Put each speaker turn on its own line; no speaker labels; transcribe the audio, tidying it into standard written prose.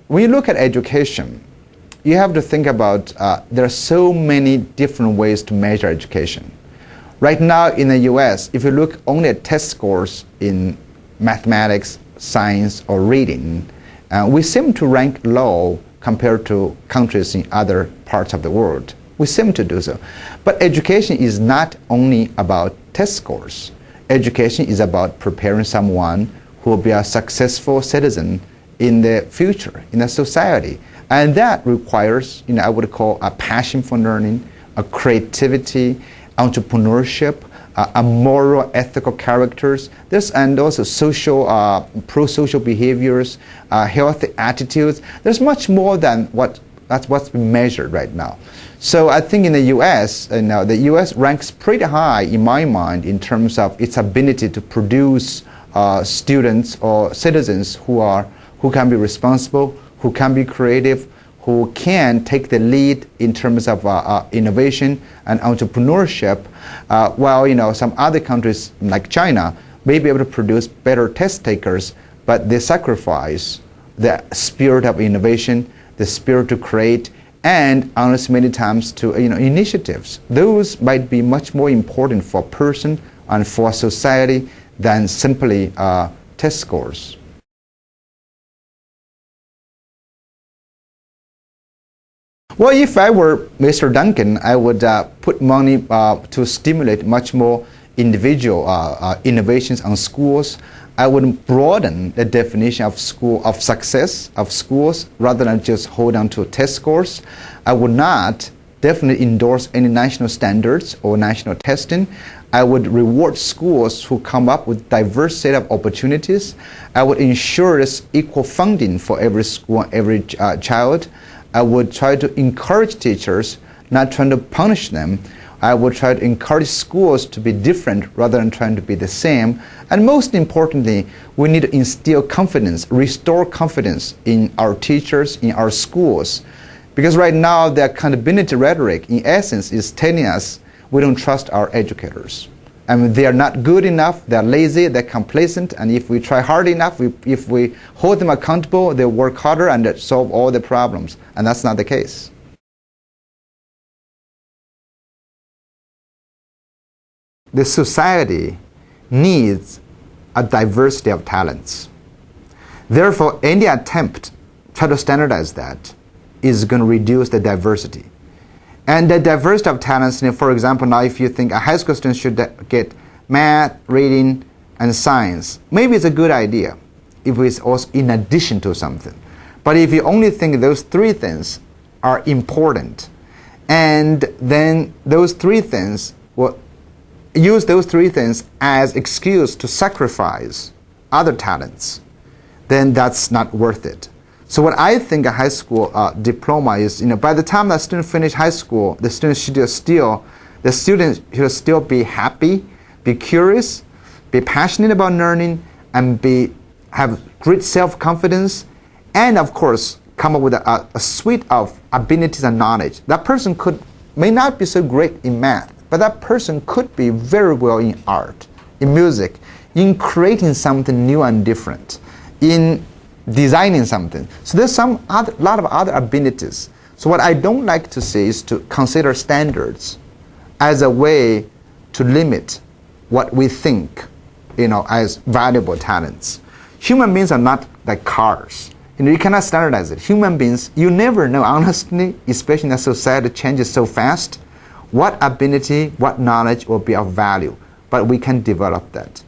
when you look at education, you have to think about there are so many different ways to measure education. Right now in the US, if you look only at test scores in mathematics, science, or reading, we seem to rank low compared to countries in other parts of the world. We seem to do so. But education is not only about test scores. Education is about preparing someone who will be a successful citizen in the future, in a society. And that requires, I would call a passion for learning, a creativity, entrepreneurship, a moral, ethical characters, and also social, pro-social behaviors, healthy attitudes. There's much more than that's what's been measured right now. So I think in the U.S., the U.S. ranks pretty high in my mind in terms of its ability to produce students or citizens who can be responsible, who can be creative, who can take the lead in terms of innovation and entrepreneurship, while some other countries like China may be able to produce better test takers, but they sacrifice the spirit of innovation, the spirit to create, and honestly many times to initiatives. Those might be much more important for a person and for society than simply test scores. Well, if I were Mr. Duncan, I would put money to stimulate much more individual innovations on schools. I would broaden the definition of success of schools rather than just hold on to test scores. I would not definitely endorse any national standards or national testing. I would reward schools who come up with diverse set of opportunities. I would ensure there's equal funding for every school and every child. I would try to encourage teachers, not trying to punish them. I would try to encourage schools to be different rather than trying to be the same. And most importantly, we need to instill confidence, restore confidence in our teachers, in our schools. Because right now, the accountability rhetoric, in essence, is telling us we don't trust our educators. I mean, they are not good enough, they're lazy, they're complacent, and if we try hard enough, if we hold them accountable, they'll work harder and they'll solve all the problems. And that's not the case. The society needs a diversity of talents. Therefore, any attempt to try to standardize that is going to reduce the diversity. And the diversity of talents, for example, now if you think a high school student should get math, reading, and science, maybe it's a good idea if it's also in addition to something. But if you only think those three things are important, and then those three things, use those three things as excuse to sacrifice other talents, then that's not worth it. So what I think a high school diploma is, by the time that student finish high school, the student should still be happy, be curious, be passionate about learning, and have great self-confidence, and of course come up with a suite of abilities and knowledge. That person may not be so great in math, but that person could be very well in art, in music, in creating something new and different, in designing something. So there's a lot of other abilities. So what I don't like to see is to consider standards as a way to limit what we think, as valuable talents. Human beings are not like cars. You cannot standardize it. Human beings, you never know, honestly, especially as society changes so fast, what ability, what knowledge will be of value. But we can develop that.